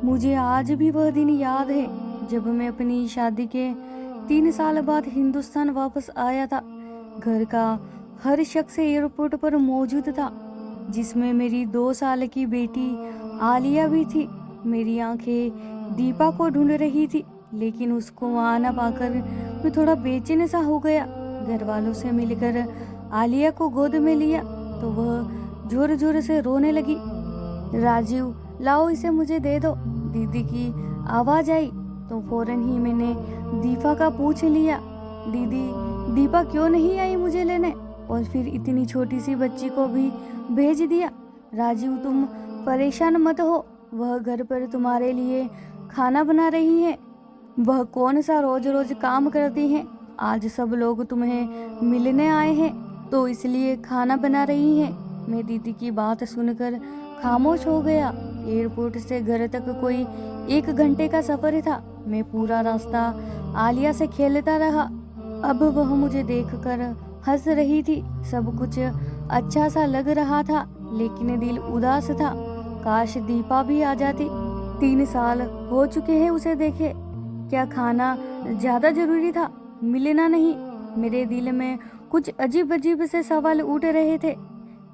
मुझे आज भी वह दिन याद है जब मैं अपनी शादी के 3 साल बाद हिंदुस्तान वापस आया था। घर का हर शख्स एयरपोर्ट पर मौजूद था, जिसमें मेरी 2 साल की बेटी आलिया भी थी। मेरी आंखें दीपा को ढूंढ रही थी, लेकिन उसको वहां न पाकर मैं थोड़ा बेचैन सा हो गया। घर वालों से मिलकर आलिया को गोद में लिया तो वह जोर जोर से रोने लगी। राजीव, लाओ इसे मुझे दे दो, दीदी की आवाज आई तो फौरन ही मैंने दीपा का पूछ लिया, दीदी, दीपा क्यों नहीं आई मुझे लेने? और फिर इतनी छोटी सी बच्ची को भी भेज दिया। राजीव, तुम परेशान मत हो, वह घर पर तुम्हारे लिए खाना बना रही है। वह कौन सा रोज रोज काम करती हैं? आज सब लोग तुम्हें मिलने आए हैं तो इसलिए खाना बना रही हैं। मैं दीदी की बात सुनकर खामोश हो गया। एयरपोर्ट से घर तक कोई 1 घंटे का सफर था। मैं पूरा रास्ता आलिया से खेलता रहा। अब वह मुझे देखकर हंस रही थी। सब कुछ अच्छा सा लग रहा था, लेकिन दिल उदास था। काश दीपा भी आ जाती। 3 साल हो चुके हैं उसे देखे। क्या खाना ज्यादा जरूरी था? मिलना नहीं? मेरे दिल में कुछ अजीब अजीब से सवाल उठ रहे थे।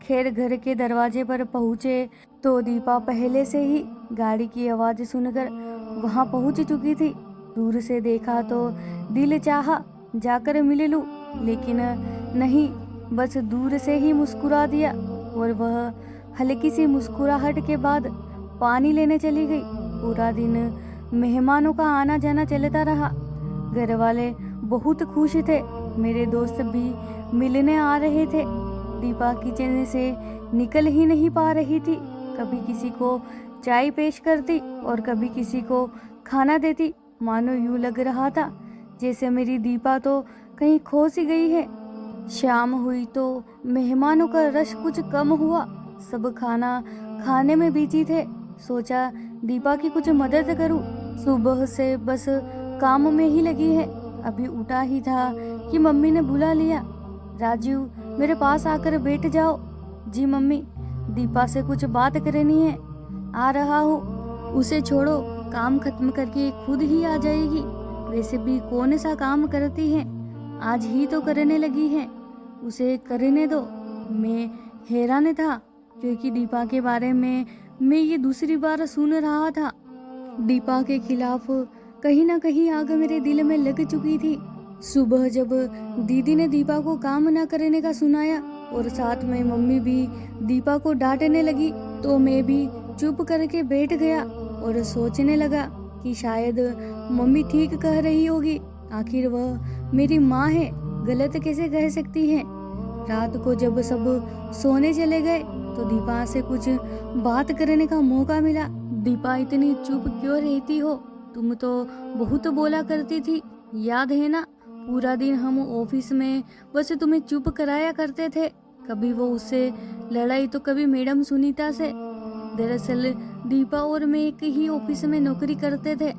खैर, घर के दरवाजे पर पहुंचे तो दीपा पहले से ही गाड़ी की आवाज सुनकर वहां पहुंच चुकी थी। दूर से देखा तो दिल चाहा जाकर मिल लूं, लेकिन नहीं, बस दूर से ही मुस्कुरा दिया। और वह हल्की सी मुस्कुराहट के बाद पानी लेने चली गई। पूरा दिन मेहमानों का आना जाना चलता रहा। घर वाले बहुत खुश थे। मेरे दोस्त भी मिलने आ रहे थे। दीपा किचन से निकल ही नहीं पा रही थी। कभी किसी को चाय पेश करती और कभी किसी को खाना देती। मानो यूं लग रहा था जैसे मेरी दीपा तो कहीं खो सी गई है। शाम हुई तो मेहमानों का रश कुछ कम हुआ। सब खाना खाने में बिजी थे। सोचा दीपा की कुछ मदद करूं। सुबह से बस काम में ही लगी है। अभी उठा ही था कि मम्मी ने बुला लिया, राजीव, मेरे पास आकर बैठ जाओ। जी मम्मी, दीपा से कुछ बात करनी है। आ रहा हूँ। उसे छोड़ो, काम खत्म करके खुद ही आ जाएगी। वैसे भी कौन सा काम करती है, आज ही तो करने लगी है, उसे करने दो। मैं हैरान था क्योंकि दीपा के बारे में मैं ये दूसरी बार सुन रहा था। दीपा के खिलाफ कहीं ना कहीं आग मेरे दिल में लग चुकी थी। सुबह जब दीदी ने दीपा को काम न करने का सुनाया और साथ में मम्मी भी दीपा को डांटने लगी तो मैं भी चुप करके बैठ गया और सोचने लगा कि शायद मम्मी ठीक कह रही होगी। आखिर वह मेरी माँ है, गलत कैसे कह सकती है। रात को जब सब सोने चले गए तो दीपा से कुछ बात करने का मौका मिला। दीपा, इतनी चुप क्यों रहती हो? तुम तो बहुत बोला करती थी, याद है ना? पूरा दिन हम ऑफिस में बस तुम्हें चुप कराया करते थे। कभी वो उससे लड़ाई तो कभी मैडम सुनीता से। दरअसल दीपा और मैं एक ही ऑफिस में नौकरी करते थे।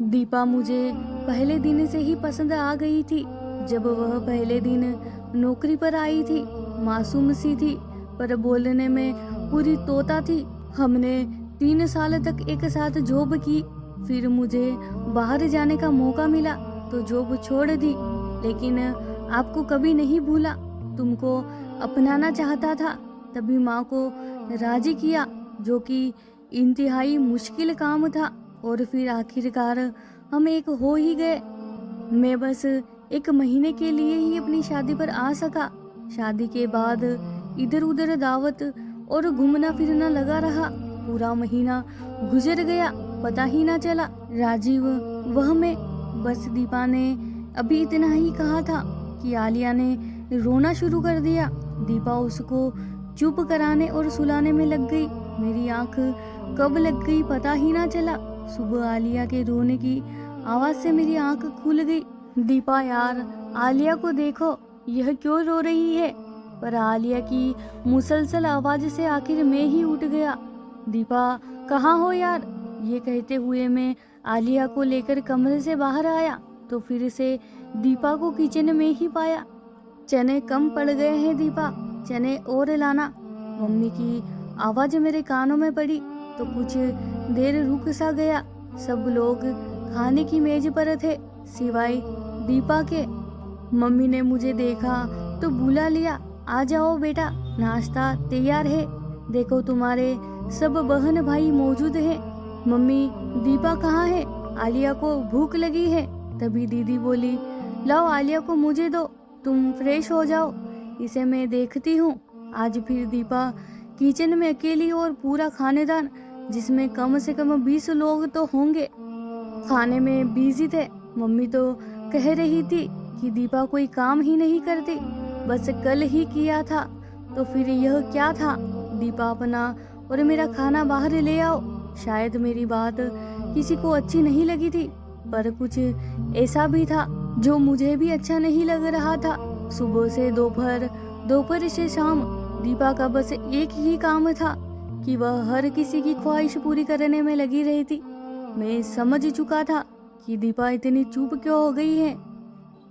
दीपा मुझे पहले दिन से ही पसंद आ गई थी। जब वह पहले दिन नौकरी पर आई थी, मासूम सी थी पर बोलने में पूरी तोता थी। हमने 3 साल तक एक साथ जॉब की। फिर मुझे बाहर जाने का मौका मिला तो जॉब छोड़ दी, लेकिन आपको कभी नहीं भूला। तुमको अपनाना चाहता था, तभी माँ को राजी किया, जो कि इंतहाई मुश्किल काम था। और फिर आखिरकार हम एक हो ही गए। मैं बस 1 महीने के लिए ही अपनी शादी पर आ सका। शादी के बाद इधर उधर दावत और घूमना फिरना लगा रहा। पूरा महीना गुजर गया, पता ही ना चला। राजीव, वह मैं। बस दीपा ने अभी इतना ही कहा था कि आलिया ने रोना शुरू कर दिया। दीपा उसको चुप कराने और सुलाने में लग गई। मेरी आंख कब लग गई पता ही ना चला। सुबह आलिया के रोने की आवाज से मेरी आंख खुल गई। दीपा यार, आलिया को देखो, यह क्यों रो रही है? पर आलिया की मुसलसल आवाज से आखिर मैं ही उठ गया। दीपा, कहाँ हो यार? ये कहते हुए मैं आलिया को लेकर कमरे से बाहर आया तो फिर से दीपा को किचन में ही पाया। चने कम पड़ गए हैं दीपा, चने और लाना। मम्मी की आवाज मेरे कानों में पड़ी तो कुछ देर रुक सा गया। सब लोग खाने की मेज पर थे सिवाय दीपा के। मम्मी ने मुझे देखा तो बुला लिया, आ जाओ बेटा, नाश्ता तैयार है। देखो तुम्हारे सब बहन भाई मौजूद हैं। मम्मी, दीपा कहाँ है? आलिया को भूख लगी है। तभी दीदी बोली, लाओ आलिया को मुझे दो, तुम फ्रेश हो जाओ, इसे मैं देखती हूँ। आज फिर दीपा किचन में अकेली और पूरा खानेदान, जिसमें कम से कम 20 लोग तो होंगे, खाने में बिजी थे। मम्मी तो कह रही थी कि दीपा कोई काम ही नहीं करती, बस कल ही किया था, तो फिर यह क्या था? दीपा अपना और मेरा खाना बाहर ले आओ। शायद मेरी बात किसी को अच्छी नहीं लगी थी, पर कुछ ऐसा भी था जो मुझे भी अच्छा नहीं लग रहा था। सुबह से दोपहर, दोपहर से शाम दीपा का बस एक ही काम था कि वह हर किसी की ख्वाहिश पूरी करने में लगी रही थी। मैं समझ चुका था कि दीपा इतनी चुप क्यों हो गई है।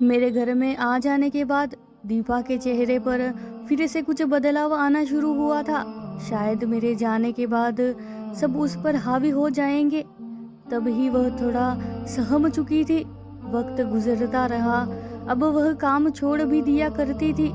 मेरे घर में आ जाने के बाद दीपा के चेहरे पर फिर से कुछ बदलाव आना शुरू हुआ था। शायद मेरे जाने के बाद सब उस पर हावी हो जाएंगे। तब ही वह थोड़ा सहम चुकी थी। वक्त गुजरता रहा, अब वह काम छोड़ भी दिया करती थी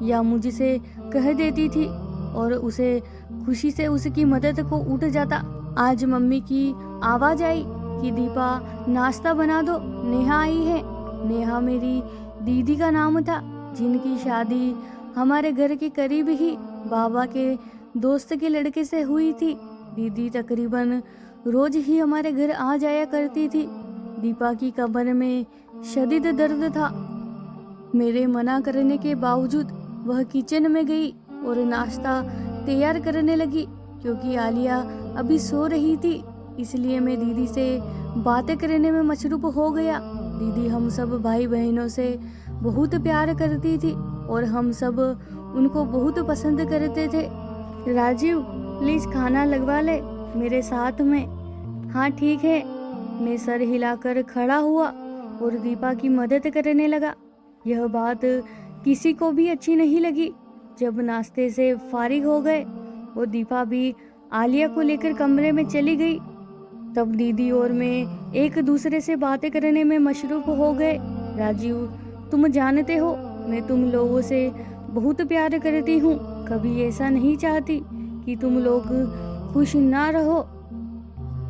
या मुझसे कह देती थी और उसे खुशी से उसकी मदद को उठ जाता। आज मम्मी की आवाज आई कि दीपा नाश्ता बना दो, नेहा आई है। नेहा मेरी दीदी का नाम था, जिनकी शादी हमारे घर के करीब ही बाबा के दोस्त के लड़के से हुई थी। दीदी तकरीबन रोज ही हमारे घर आ जाया करती थी। दीपा की कमर में शदीद दर्द था। मेरे मना करने के बावजूद वह किचन में गई और नाश्ता तैयार करने लगी। क्योंकि आलिया अभी सो रही थी, इसलिए मैं दीदी से बातें करने में मशरूफ हो गया। दीदी हम सब भाई बहनों से बहुत प्यार करती थी और हम सब उनको बहुत पसंद करते थे। राजीव, प्लीज खाना लगवा ले मेरे साथ में। हाँ ठीक है। मैं सर हिलाकर खड़ा हुआ और दीपा की मदद करने लगा। यह बात किसी को भी अच्छी नहीं लगी। जब नाश्ते से फारिग हो गए और दीपा भी आलिया को लेकर कमरे में चली गई, तब दीदी और मैं एक दूसरे से बातें करने में मशरूफ हो गए। राजीव, तुम जानते हो मैं तुम लोगों से बहुत प्यार करती हूँ। कभी ऐसा नहीं चाहती कि तुम लोग खुश ना रहो,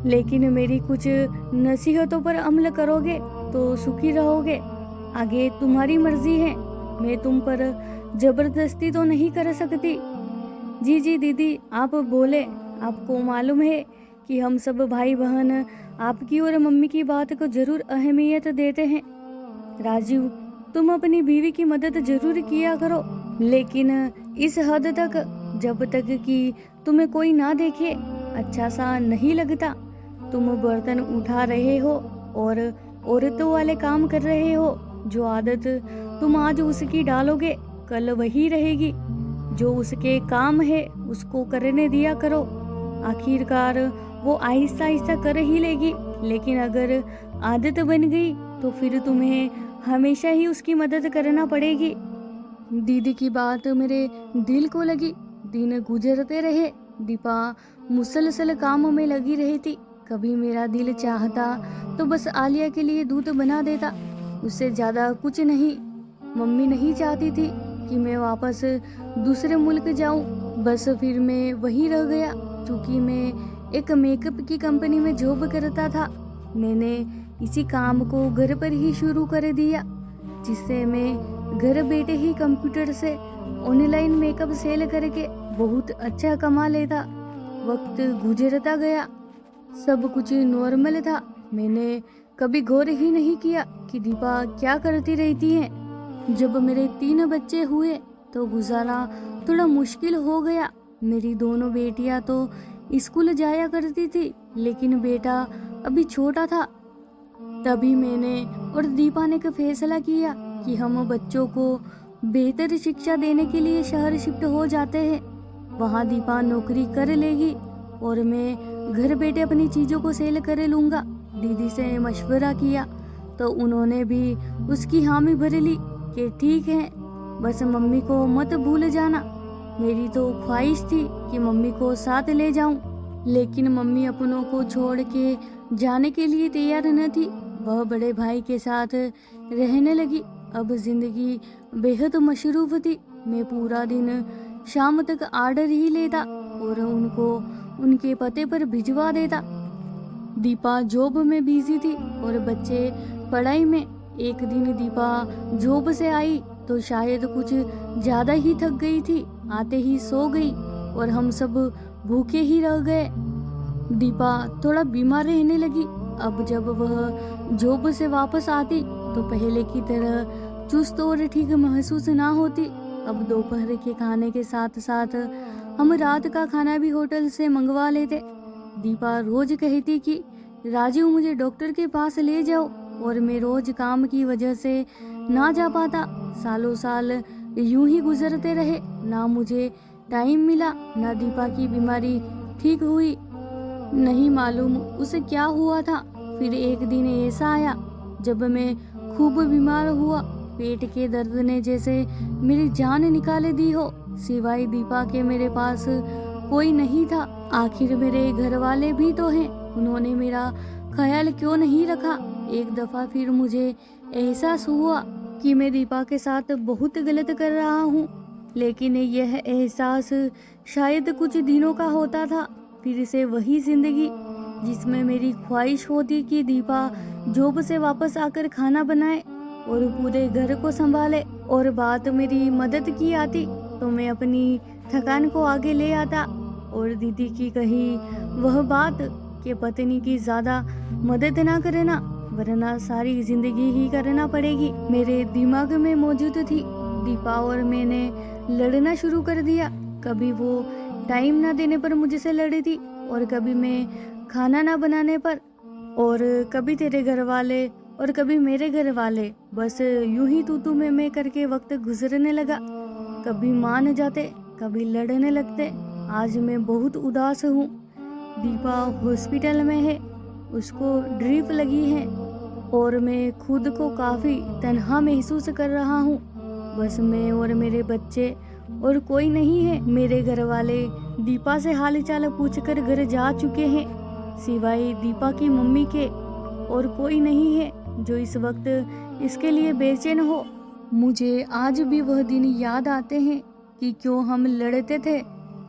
लेकिन मेरी कुछ नसीहतों पर अमल करोगे तो सुखी रहोगे। आगे तुम्हारी मर्जी है, मैं तुम पर जबरदस्ती तो नहीं कर सकती। जी जी दीदी, आप बोले। आपको मालूम है कि हम सब भाई बहन आपकी और मम्मी की बात को जरूर अहमियत देते हैं। राजीव, तुम अपनी बीवी की मदद जरूर किया करो, लेकिन इस हद तक जब तक कि तुम्हें कोई ना देखे। अच्छा सा नहीं लगता। तुम बर्तन उठा रहे हो और औरतों वाले काम कर रहे हो। जो आदत तुम आज उसकी डालोगे, कल वही रहेगी। जो उसके काम है उसको करने दिया करो। आखिरकार वो आहिस्ता आहिस्ता कर ही लेगी, लेकिन अगर आदत बन गई तो फिर तुम्हें हमेशा ही उसकी मदद करना पड़ेगी। दीदी की बात मेरे दिल को लगी। दिन गुजरते रहे, दीपा मुसलसल काम में लगी रहती। कभी मेरा दिल चाहता तो बस आलिया के लिए दूध बना देता, उससे ज़्यादा कुछ नहीं। मम्मी नहीं चाहती थी कि मैं वापस दूसरे मुल्क जाऊं, बस फिर मैं वहीं रह गया। क्योंकि मैं एक मेकअप की कंपनी में जॉब करता था, मैंने इसी काम को घर पर ही शुरू कर दिया, जिससे मैं घर बैठे ही कंप्यूटर से ऑनलाइन मेकअप सेल करके बहुत अच्छा कमा लेता। वक्त गुजरता गया, सब कुछ नॉर्मल था। मैंने कभी गौर ही नहीं किया कि दीपा क्या करती रहती है। जब मेरे 3 बच्चे हुए तो गुजारा थोड़ा मुश्किल हो गया। मेरी दोनों बेटियां तो स्कूल जाया करती थी, लेकिन बेटा अभी छोटा था। तभी मैंने और दीपा ने एक फैसला किया कि हम बच्चों को बेहतर शिक्षा देने के लिए शहर शिफ्ट हो जाते हैं। वहाँ दीपा नौकरी कर लेगी और मैं घर बैठे अपनी चीज़ों को सेल कर लूँगा। दीदी से मशवरा किया तो उन्होंने भी उसकी हामी भर ली कि ठीक है, बस मम्मी को मत भूल जाना। मेरी तो ख्वाहिश थी कि मम्मी को साथ ले जाऊं। लेकिन मम्मी अपनों को छोड़ के जाने के लिए तैयार न थी। वह बड़े भाई के साथ रहने लगी। अब जिंदगी बेहद मशरूफ थी। मैं पूरा दिन शाम तक आर्डर ही लेता और उनको उनके पते पर भिजवा देता। दीपा जॉब में बिजी थी और बच्चे पढ़ाई में। एक दिन दीपा जॉब से आई तो शायद कुछ ज्यादा ही थक गई थी। आते ही सो गई और हम सब भूखे ही रह गए। दीपा थोड़ा बीमार रहने लगी। अब जब वह जॉब से वापस आती तो पहले की तरह चुस्त और ठीक महसूस ना होती। अब दोपहर के खाने के साथ साथ हम रात का खाना भी होटल से मंगवा लेते। दीपा रोज कहती कि राजीव मुझे डॉक्टर के पास ले जाओ, और मैं रोज काम की वजह से ना जा पाता। सालों साल यूं ही गुजरते रहे। ना मुझे टाइम मिला, ना दीपा की बीमारी ठीक हुई। नहीं मालूम उसे क्या हुआ था। फिर एक दिन ऐसा आया जब मैं खूब बीमार हुआ। पेट के दर्द ने जैसे मेरी जान निकाल दी हो। सिवाय दीपा के मेरे पास कोई नहीं था। आखिर मेरे घर वाले भी तो हैं, उन्होंने मेरा ख्याल क्यों नहीं रखा। एक दफा फिर मुझे एहसास हुआ कि मैं दीपा के साथ बहुत गलत कर रहा हूँ, लेकिन यह एहसास शायद कुछ दिनों का होता था। फिर से वही जिंदगी जिसमें मेरी ख्वाहिश होती कि दीपा जॉब से वापस आकर खाना बनाए और पूरे घर को संभाले, और बात मेरी मदद की आती तो मैं अपनी थकान को आगे ले आता। और दीदी की कही वह बात कि पत्नी की ज्यादा मदद ना करना, वरना सारी जिंदगी ही करना पड़ेगी, मेरे दिमाग में मौजूद थी। दीपा और मैंने लड़ना शुरू कर दिया। कभी वो टाइम ना देने पर मुझसे लड़ी थी, और कभी मैं खाना ना बनाने पर, और कभी तेरे घर वाले और कभी मेरे घर वाले। बस यूं ही तू मैं करके वक्त गुजरने लगा। कभी मान जाते, कभी लड़ने लगते। आज मैं बहुत उदास हूँ। दीपा हॉस्पिटल में है, उसको ड्रिप लगी है, और मैं खुद को काफी तन्हा महसूस कर रहा हूँ। बस मैं और मेरे बच्चे, और कोई नहीं है। मेरे घर वाले दीपा से हाल चाल पूछकर घर जा चुके हैं। सिवाय दीपा की मम्मी के और कोई नहीं है जो इस वक्त इसके लिए बेचैन हो। मुझे आज भी वह दिन याद आते हैं कि क्यों हम लड़ते थे,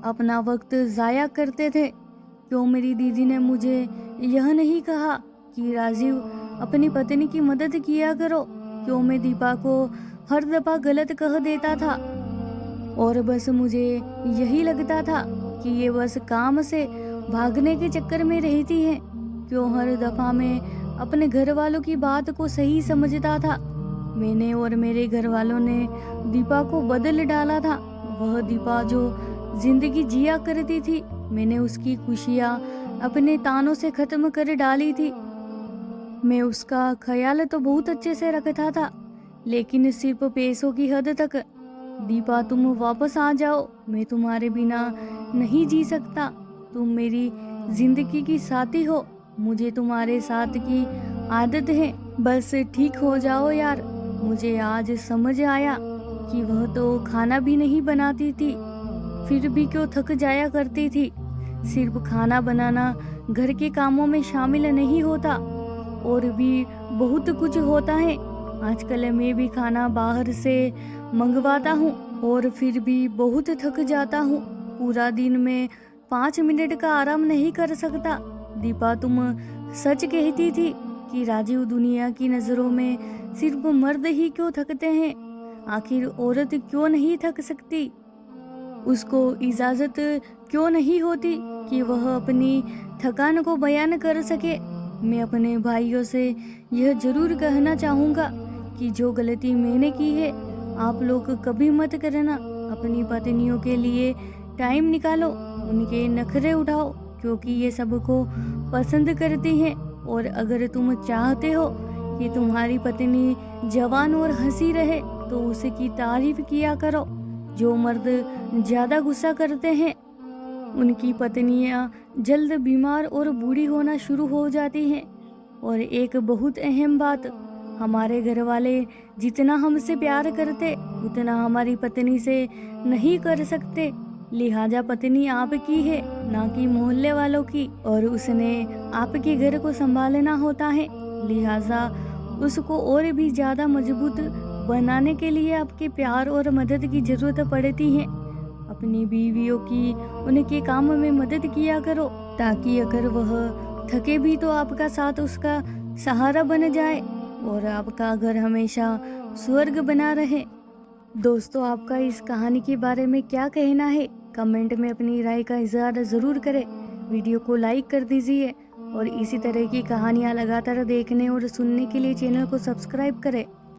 अपना वक्त जाया करते थे। क्यों मेरी दीदी ने मुझे यह नहीं कहा कि राजीव अपनी पत्नी की मदद किया करो। क्यों मैं दीपा को हर दफा गलत कह देता था, और बस मुझे यही लगता था कि ये बस काम से भागने के चक्कर में रहती है। क्यों हर दफा मैं अपने घर वालों की बात को सही समझता था। मैंने और मेरे घर वालों ने दीपा को बदल डाला था। वह दीपा जो जिंदगी जिया करती थी, मैंने उसकी खुशियाँ अपने तानों से खत्म कर डाली थी। मैं उसका ख्याल तो बहुत अच्छे से रखता था, लेकिन सिर्फ पैसों की हद तक। दीपा तुम वापस आ जाओ, मैं तुम्हारे बिना नहीं जी सकता। तुम मेरी जिंदगी की साथी हो, मुझे तुम्हारे साथ की आदत है। बस ठीक हो जाओ यार। मुझे आज समझ आया कि वह तो खाना भी नहीं बनाती थी, फिर भी क्यों थक जाया करती थी। सिर्फ खाना बनाना घर के कामों में शामिल नहीं होता, और भी बहुत कुछ होता है। आजकल मैं भी खाना बाहर से मंगवाता हूँ और फिर भी बहुत थक जाता हूँ। पूरा दिन में 5 मिनट का आराम नहीं कर सकता। दीपा तुम सच कहती थी कि राजीव दुनिया की नजरों में सिर्फ मर्द ही क्यों थकते हैं। आखिर औरत क्यों नहीं थक सकती? उसको इजाजत क्यों नहीं होती कि वह अपनी थकान को बयान कर सके? मैं अपने भाइयों से यह जरूर कहना चाहूँगा कि जो गलती मैंने की है, आप लोग कभी मत करना। अपनी पत्नियों के लिए टाइम निकालो, उनके नखरे उठाओ, क्योंकि ये सबको पसंद करती हैं। और अगर तुम चाहते हो कि तुम्हारी पत्नी जवान और हंसी रहे, तो उसकी तारीफ किया करो। जो मर्द ज्यादा गुस्सा करते हैं, उनकी पत्नियां जल्द बीमार और बूढ़ी होना शुरू हो जाती हैं। और एक बहुत अहम बात, हमारे घर वाले जितना हमसे प्यार करते, उतना हमारी पत्नी से नहीं कर सकते। लिहाजा पत्नी आपकी है, ना कि मोहल्ले वालों की, और उसने आपके घर को संभालना होता है। लिहाजा उसको और भी ज़्यादा मजबूत बनाने के लिए आपके प्यार और मदद की ज़रूरत पड़ती है। अपनी बीवियों की उनके काम में मदद किया करो, ताकि अगर वह थके भी तो आपका साथ उसका सहारा बन जाए और आपका घर हमेशा स्वर्ग बना रहे। दोस्तों, आपका इस कहानी के बारे में क्या कहना है? कमेंट में अपनी राय का इज़हार ज़रूर करें। वीडियो को लाइक कर दीजिए और इसी तरह की कहानियाँ लगातार देखने और सुनने के लिए चैनल को सब्सक्राइब करें।